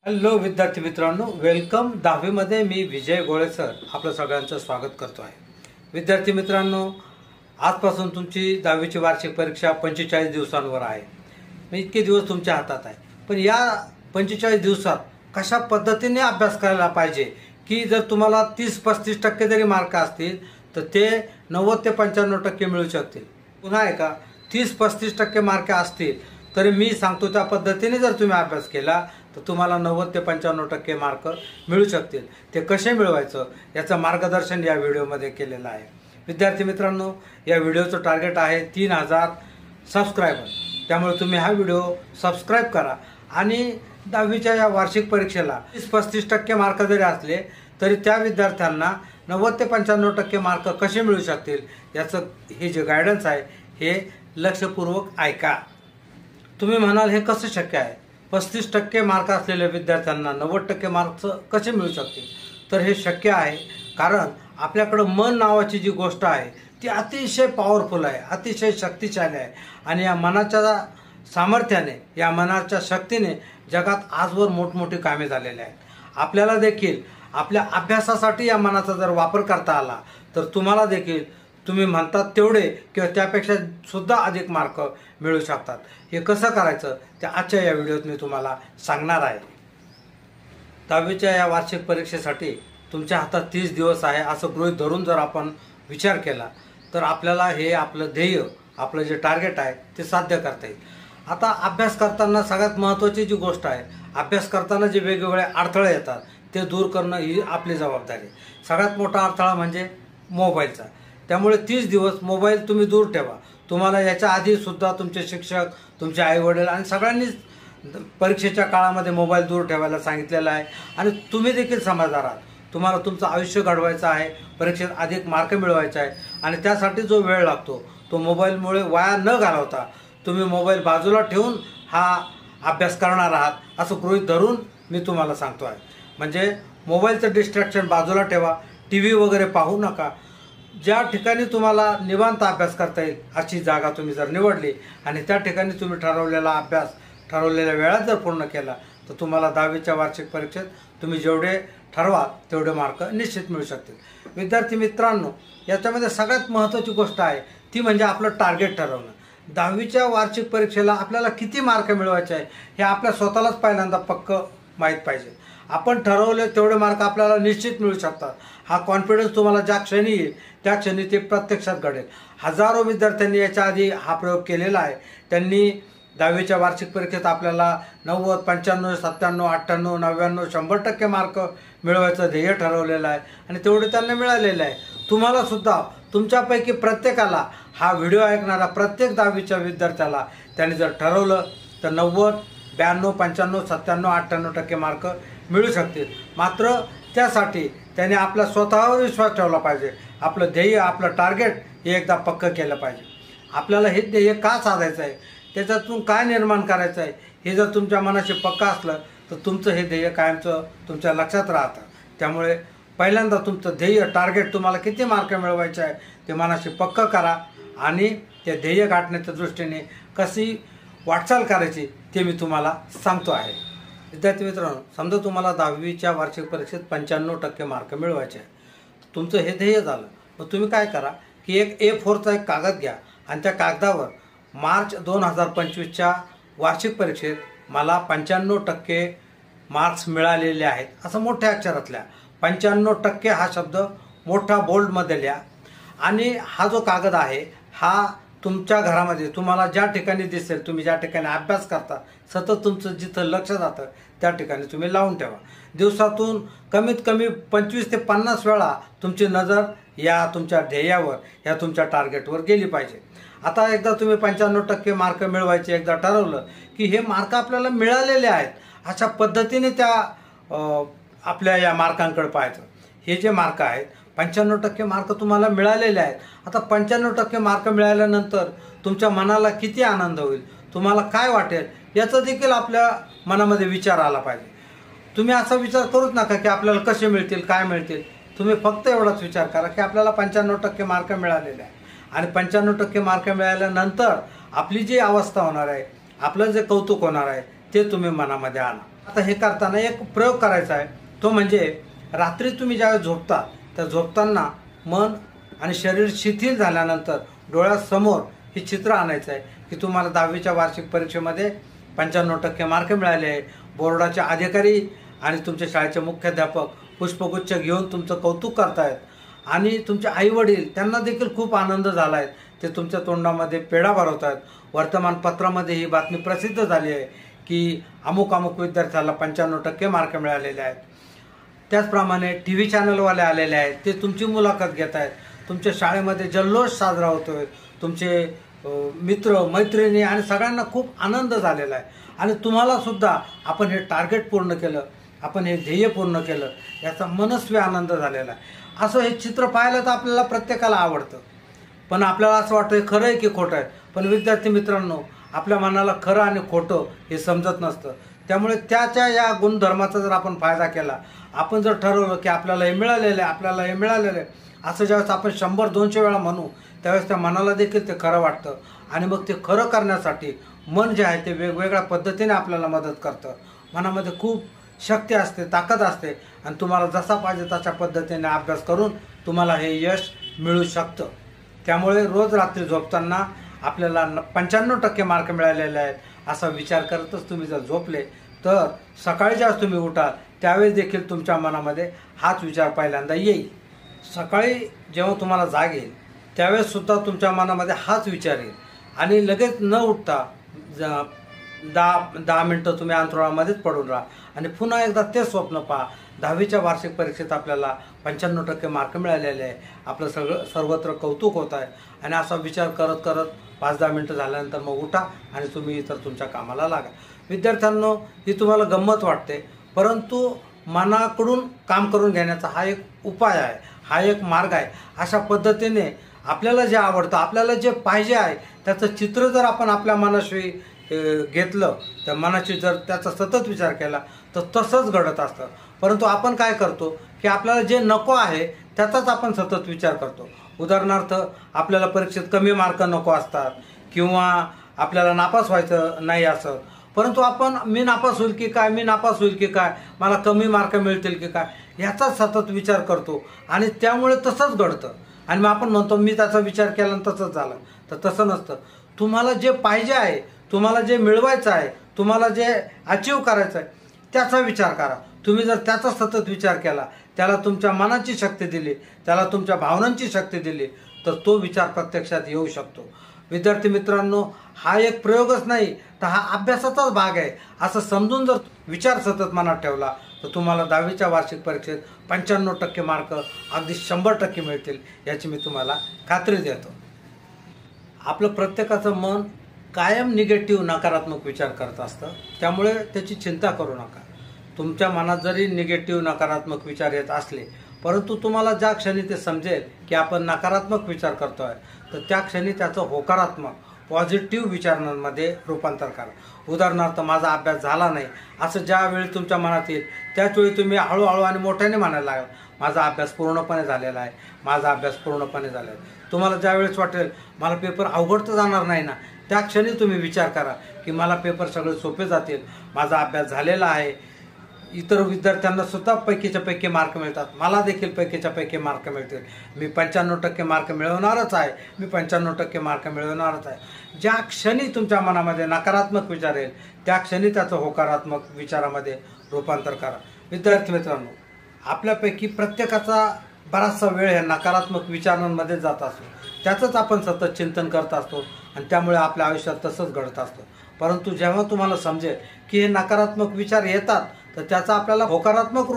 Hello विद्यार्थी मित्रांनो, welcome 10वी मध्ये मी विजय गोळे सर आपलं सगळ्यांचं स्वागत करतो आहे। विद्यार्थी मित्रांनो, आजपासून तुमची 10वी ची वार्षिक परीक्षा 45 दिवसांवर आहे। मी इतके दिवस तुमच्या हातात आहे, पण या 45 दिवसात कशा पद्धतीने अभ्यास करायला पाहिजे की जर तुम्हाला 30-35% जरी मार्क असतील तर ते 90 ते 95% मिळू शकतील। पुन्हा एका 30-35% मार्क असतील तरी मी सांगतो त्या पद्धतीने जर तुम्ही अभ्यास केला तर तुम्हाला 90 ते 95% मार्क मिळू शकतील। ते कसे मिळवायचं याचं मार्गदर्शन या व्हिडिओमध्ये केलेलं आहे। विद्यार्थी मित्रांनो, या व्हिडिओचं टार्गेट आहे 3000 सबस्क्रायबर, त्यामुळे तुम्ही हा व्हिडिओ सबस्क्राइब करा आणि 10वीच्या या वार्षिक परीक्षेला 30-35% मार्क जरी असले तरी त्या विद्यार्थ्यांना 90 ते 95% मार्क कसे मिळू शकतील याचं हे जे गायडन्स आहे हे लक्षपूर्वक ऐका। तुम्ही म्हणाल हे कसं शक्य आहे, 35% मार्क असलेल्या विद्यार्थ्यांना 90% मार्क्स कसे मिळू शकतील? तर हे शक्य आहे कारण आपल्याकडे मन नावाची जी गोष्ट आहे ती अतिशय पॉवरफुल आहे, अतिशय शक्तिशाली आहे आणि या मनाच्या सामर्थ्याने, या मनाच्या शक्तीने जगात आजवर मोठमोठी कामे झालेली आहेत। आपल्याला देखील आपल्या अभ्यासासाठी या मनाचा जर वापर करता आला तर तुम्हाला देखील तुम्ही म्हणतात तेवढे किंवा त्यापेक्षा सुद्धा अधिक मार्क मिळू शकतात। हे कसं करायचं ते आजच्या या व्हिडिओत मी तुम्हाला सांगणार आहे। 10वीच्या या वार्षिक परीक्षेसाठी तुमच्या हातात 30 दिवस आहे असं गृहीत धरून जर आपण विचार केला तर आपल्याला हे आपलं ध्येय, आपलं जे टार्गेट आहे ते साध्य करता येईल। आता अभ्यास करताना सगळ्यात महत्त्वाची जी गोष्ट आहे, अभ्यास करताना जे वेगवेगळे अडथळे येतात ते दूर करणं ही आपली जबाबदारी आहे। सगळ्यात मोठा अडथळा म्हणजे मोबाईलचा, त्यामुळे 30 दिवस मोबाईल तुम्ही दूर ठेवा। तुम्हाला याच्या आधी सुद्धा तुमचे शिक्षक, तुमचे आईवडील आणि सगळ्यांनीच परीक्षेच्या काळामध्ये मोबाईल दूर ठेवायला सांगितलेला आहे आणि तुम्ही देखील समजदार आहात। तुम्हाला तुमचं आयुष्य घडवायचं आहे, परीक्षेत अधिक मार्क मिळवायचे आहे आणि त्यासाठी जो वेळ लागतो तो मोबाईलमुळे वाया न घालवता तुम्ही मोबाईल बाजूला ठेवून हा अभ्यास करणार आहात असं गृहीत धरून मी तुम्हाला सांगतो आहे। म्हणजे मोबाईलचं डिस्ट्रॅक्शन बाजूला ठेवा, TV वगैरे पाहू नका। ज्या ठिकाणी तुम्हाला निवांत अभ्यास करता येईल अशी जागा तुम्ही जर निवडली आणि त्या ठिकाणी तुम्ही ठरवलेला अभ्यास ठरवलेल्या वेळात जर पूर्ण केला तर तुम्हाला 10वीच्या वार्षिक परीक्षेत तुम्ही जेवढे ठरवा तेवढे मार्क निश्चित मिळू शकतील। विद्यार्थी मित्रांनो, याच्यामध्ये सगळ्यात महत्त्वाची गोष्ट आहे ती म्हणजे आपलं टार्गेट ठरवणं। 10वीच्या वार्षिक परीक्षेला आपल्याला किती मार्क मिळवायचे आहे हे आपल्या स्वतःलाच पहिल्यांदा पक्क माहीत पाहिजे। आपण ठरवले तेवढे मार्क आपल्याला निश्चित मिळू शकतात। हा कॉन्फिडन्स तुम्हाला ज्या क्षणी येईल त्या क्षणी ते प्रत्यक्षात घडेल। हजारो विद्यार्थ्यांनी याच्या आधी हा प्रयोग केलेला आहे। त्यांनी 10वीच्या वार्षिक परीक्षेत आपल्याला 90, 95, 97, 98, 99, 100% मार्क मिळवायचं ध्येय ठरवलेलं आहे आणि तेवढे त्यांना मिळालेलं आहे। तुम्हाला सुद्धा, तुमच्यापैकी प्रत्येकाला, हा व्हिडिओ ऐकणारा प्रत्येक 10वीच्या विद्यार्थ्याला त्यांनी जर ठरवलं तर 90, 92, 95, 97, 98% मार्क मिळू शकतील। मात्र त्यासाठी त्याने आपल्या स्वतःवर विश्वास ठेवला पाहिजे। आपलं ध्येय, आपलं टार्गेट हे एकदा पक्कं केलं पाहिजे। आपल्याला हे ध्येय का साधायचं आहे, त्याच्यातून काय निर्माण करायचं आहे हे जर तुमच्या मनाशी पक्का असलं तर तुमचं हे ध्येय कायमचं तुमच्या लक्षात राहतं। त्यामुळे पहिल्यांदा तुमचं ध्येय, टार्गेट, तुम्हाला किती मार्क मिळवायचे आहे ते मनाशी पक्कं करा आणि ते ध्येय गाठण्याच्या दृष्टीने कशी वाटचाल करायची ते मी तुम्हाला सांगतो आहे। विद्यार्थी मित्रांनो, समजा तुम्हाला 10वीच्या वार्षिक परीक्षेत 95% मार्क मिळवायचे आहे, तुमचं हे ध्येय झालं। मग तुम्ही काय करा की एक A4चा एक कागद घ्या आणि त्या कागदावर मार्च 2025च्या वार्षिक परीक्षेत मला 95% मार्क्स मिळालेले आहेत असं मोठ्या अक्षरातल्या 95% हा शब्द मोठा बोल्डमध्ये लिहा आणि हा जो कागद आहे हा तुमच्या घरामध्ये तुम्हाला ज्या ठिकाणी दिसेल, तुम्ही ज्या ठिकाणी अभ्यास करता, सतत तुमचं जिथं लक्ष जातं त्या ठिकाणी तुम्ही लावून ठेवा। दिवसातून कमीत कमी 25 ते 50 वेळा तुमची नजर या तुमच्या ध्येयावर, या तुमच्या टार्गेटवर गेली पाहिजे। आता एकदा तुम्ही 95% मार्क मिळवायचे एकदा ठरवलं की हे मार्क आपल्याला मिळालेले आहेत अशा पद्धतीने त्या आपल्या या मार्कांकडे पाहायचं। हे जे मार्क आहेत 95% मार्क तुम्हाला मिळालेले आहेत। आता 95% मार्क मिळाल्यानंतर तुमच्या मनाला किती आनंद होईल, तुम्हाला काय वाटेल याचा देखील आपल्या मनामध्ये विचार आला पाहिजे। तुम्ही असा विचार करूच नका की आपल्याला कसे मिळतील, काय मिळतील। तुम्ही फक्त एवढाच विचार करा की आपल्याला 95% मार्क मिळालेले आहे आणि 95% मार्क मिळाल्यानंतर आपली जी अवस्था होणार आहे, आपलं जे कौतुक होणार आहे ते तुम्ही मनामध्ये आणा। आता हे करताना एक प्रयोग करायचा आहे, तो म्हणजे रात्री तुम्ही ज्यावेळेस झोपता त्या झोपताना मन आणि शरीर शिथिल झाल्यानंतर डोळ्यासमोर हे चित्र आणायचं आहे की तुम्हाला 10वीच्या वार्षिक परीक्षेमध्ये 95% मार्क मिळाले आहे. बोर्डाचे अधिकारी आणि तुमच्या शाळेचे मुख्याध्यापक पुष्पगुच्छ घेऊन तुमचं कौतुक करतायत आणि तुमचे आई वडील त्यांना देखील खूप आनंद झाला आहे. ते तुमच्या तोंडामध्ये पेढा भरवत आहेत. वर्तमानपत्रामध्ये ही बातमी प्रसिद्ध झाली आहे की अमुक अमुक विद्यार्थ्याला 95% मार्क मिळालेले आहेत. त्याचप्रमाणे TV चॅनलवाले आलेले आहेत, ते तुमची मुलाखत घेत आहेत. तुमच्या शाळेमध्ये जल्लोष साजरा होतोय. तुमचे मित्र मैत्रिणी आणि सगळ्यांना खूप आनंद झालेला आहे आणि तुम्हाला सुद्धा आपण हे टार्गेट पूर्ण केलं, आपण हे ध्येय पूर्ण केलं, याचा मनस्वी आनंद झालेला आहे. असं हे चित्र पाहिलं तर आपल्याला प्रत्येकाला आवडतं, पण आपल्याला असं वाटतं खरं आहे की खोटं आहे. पण विद्यार्थी मित्रांनो, आपल्या मनाला खरं आणि खोटं हे समजत नसतं. त्यामुळे त्याच्या या गुणधर्माचा जर आपण फायदा केला, आपण जर ठरवलं की आपल्याला हे मिळालेलं आहे, आपल्याला हे मिळालेलं आहे, असं ज्यावेळेस आपण 100-200 वेळा म्हणू त्यावेळेस त्या मनाला देखील ते खरं वाटतं आणि मग ते खरं करण्यासाठी मन जे आहे ते वेगवेगळ्या पद्धतीने आपल्याला मदत करतं. मनामध्ये खूप शक्ती असते, ताकद असते आणि तुम्हाला जसा पाहिजे तशा पद्धतीने अभ्यास करून तुम्हाला हे यश मिळू शकतं. त्यामुळे रोज रात्री झोपताना आपल्याला 95% मार्क मिळालेले आहेत असा विचार करतच तुम्ही जर झोपले तर सकाळी ज्यावेळेस तुम्ही उठाल त्यावेळेस देखील तुमच्या मनामध्ये हाच विचार पहिल्यांदा येईल. सकाळी जेव्हा तुम्हाला जाग येईल त्यावेळेस सुद्धा तुमच्या मनामध्ये हाच विचार येईल आणि लगेच न उठता 10 मिनटं तुम्ही अंथरुणामध्येच पडून राहा आणि पुन्हा एकदा तेच स्वप्न पहा. 10वीच्या वार्षिक परीक्षेत आपल्याला 95% मार्क मिळालेले आहे, आपलं सर्वत्र कौतुक होत आहे आणि असा विचार करत करत 5-10 मिनटं झाल्यानंतर मग उठा आणि तुम्ही इतर तुमच्या कामाला लागा. विद्यार्थ्यांनो, ही तुम्हाला गंमत वाटते, परंतु मनाकडून काम करून घेण्याचा हा एक उपाय आहे, हा एक मार्ग आहे. अशा पद्धतीने आपल्याला जे आवडतं, आपल्याला जे पाहिजे आहे त्याचं चित्र जर आपण आपल्या मनाशी घेतलं, त्या मनाशी जर त्याचा सतत विचार केला तर तसंच घडत असतं. परंतु आपण काय करतो की आपल्याला जे नको आहे त्याचाच आपण सतत विचार करतो. उदाहरणार्थ, आपल्याला परीक्षेत कमी मार्क नको असतात किंवा आपल्याला नापास व्हायचं नाही असं, परंतु आपण मी नापास होईल की काय, मी नापास होईल की काय, मला कमी मार्क मिळतील की काय, याचाच सतत विचार करतो आणि त्यामुळे तसंच घडतं. आणि मग आपण म्हणतो मी त्याचा विचार केला आणि तसंच झालं. तर तसं नसतं. तुम्हाला जे पाहिजे आहे, तुम्हाला जे मिळवायचं आहे, तुम्हाला जे अचीव करायचं आहे त्याचा विचार करा. तुम्ही जर त्याचा सतत विचार केला, त्याला तुमच्या मनाची शक्ती दिली, त्याला तुमच्या भावनांची शक्ती दिली तर तो विचार प्रत्यक्षात येऊ शकतो. विद्यार्थी मित्रांनो, हा एक प्रयोगच नाही तर हा अभ्यासाचाच भाग आहे असं समजून जर विचार सतत मनात ठेवला तर तुम्हाला 10वीच्या वार्षिक परीक्षेत 95% मार्क अगदी 100% मिळतील याची मी तुम्हाला खात्री देतो. आपलं प्रत्येकाचं मन कायम निगेटिव्ह नकारात्मक विचार करत असतं, त्यामुळे त्याची चिंता करू नका. तुमच्या मनात जरी निगेटिव्ह नकारात्मक विचार येत असले, परंतु तुम्हाला ज्या क्षणी ते समजेल की आपण नकारात्मक विचार करतोय तर त्या क्षणी त्याचं होकारात्मक पॉझिटिव्ह विचारांमध्ये रूपांतर करा. उदाहरणार्थ, माझा अभ्यास झाला नाही असं ज्यावेळी तुमच्या मनात येईल त्याचवेळी तुम्ही हळूहळू आणि मोठ्याने म्हणायला लागेल, माझा अभ्यास पूर्णपणे झालेला आहे, माझा अभ्यास पूर्णपणे झालेला आहे. तुम्हाला ज्यावेळेस वाटेल मला पेपर अवघड तर जाणार नाही ना, त्या क्षणी तुम्ही विचार करा की मला पेपर सगळे सोपे जातील, माझा अभ्यास झालेला आहे, इतर विद्यार्थ्यांना सुद्धा पैकीच्या पैकी मार्क मिळतात, मला देखील पैकीच्या पैकी मार्क मिळतील, मी 95% मार्क मिळवणारच आहे, मी 95% मार्क मिळवणारच आहे. ज्या क्षणी तुमच्या मनामध्ये नकारात्मक विचार येईल त्या क्षणी त्याचं होकारात्मक विचारामध्ये रूपांतर करा. विद्यार्थी मित्रांनो, आपल्यापैकी प्रत्येकाचा बराचसा वेळ हे नकारात्मक विचारांमध्ये जात असतो, त्याचंच आपण सतत चिंतन करत असतो आणि त्यामुळे आपल्या आयुष्यात तसंच घडत असतं. परंतु जेव्हा तुम्हाला समजेल की हे नकारात्मक विचार येतात तर त्याचा आपल्याला होकारात्मक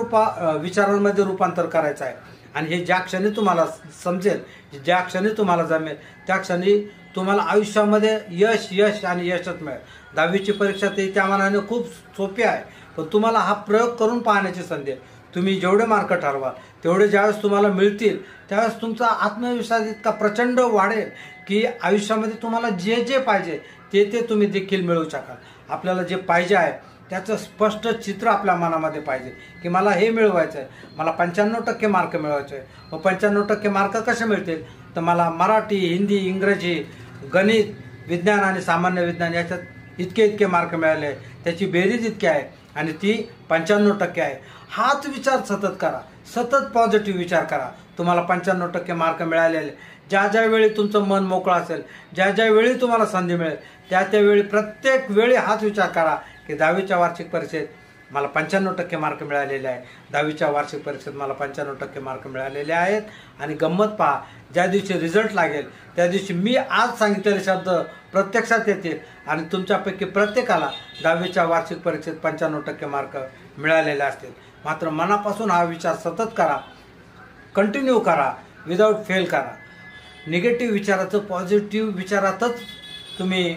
विचारांमध्ये रूपांतर करायचं आहे आणि हे ज्या क्षणी तुम्हाला समजेल, ज्या क्षणी तुम्हाला जमेल त्या क्षणी तुम्हाला आयुष्यामध्ये यश यश आणि यशच मिळेल. 10वीची परीक्षा ती त्या मानाने खूप सोपी आहे, पण तुम्हाला हा प्रयोग करून पाहण्याची संधी आहे. तुम्ही जेवढे मार्क ठरवाल तेवढे ज्यावेळेस तुम्हाला मिळतील त्यावेळेस तुमचा आत्मविश्वास इतका प्रचंड वाढेल की आयुष्यामध्ये तुम्हाला जे जे पाहिजे ते तुम्ही देखील मिळवू शकाल. आपल्याला जे पाहिजे आहे त्याचं स्पष्ट चित्र आपल्या मनामध्ये पाहिजे की मला हे मिळवायचं आहे, मला 95% मार्क मिळवायचे आहे. मग 95% मार्क कसे मिळतील तर मला मराठी, हिंदी, इंग्रजी, गणित, विज्ञान आणि सामान्य विज्ञान याच्यात इतके मार्क मिळाले, त्याची बेरीज इतकी आहे आणि ती 95% आहे. हाच विचार सतत करा, सतत पॉझिटिव्ह विचार करा. तुम्हाला 95% मार्क मिळालेले. ज्या ज्या वेळी तुमचं मन मोकळं असेल, ज्या ज्या वेळी तुम्हाला संधी मिळेल, त्या त्यावेळी प्रत्येक वेळी हाच विचार करा की 10वीच्या वार्षिक परीक्षेत मला 95% मार्क मिळालेले आहे. 10वीच्या वार्षिक परीक्षेत मला 95% मार्क मिळालेले आहेत. आणि गंमत पहा, ज्या दिवशी रिझल्ट लागेल त्या दिवशी मी आज सांगितलेले शब्द प्रत्यक्षात येतील आणि तुमच्यापैकी प्रत्येकाला 10वीच्या वार्षिक परीक्षेत 95% मार्क मिळालेले असतील. मात्र मनापासून हा विचार सतत करा, कंटिन्यू करा, विदाऊट फेल करा. निगेटिव्ह विचाराचं पॉझिटिव्ह विचारातच तुम्ही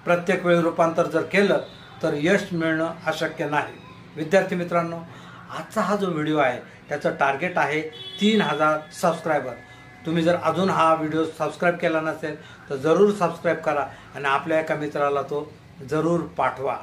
प्रत्येक वेळी रूपांतर जर केलं तर यश मिळणं अशक्य नाही. विद्यार्थी मित्रांनो, आजचा हा जो व्हिडिओ आहे त्याचं टार्गेट आहे 3000 सबस्क्रायबर. तुम्ही जर अजून हा व्हिडिओ सबस्क्राईब केला नसेल तर जरूर सबस्क्राईब करा आणि आपल्या एका मित्राला तो जरूर पाठवा.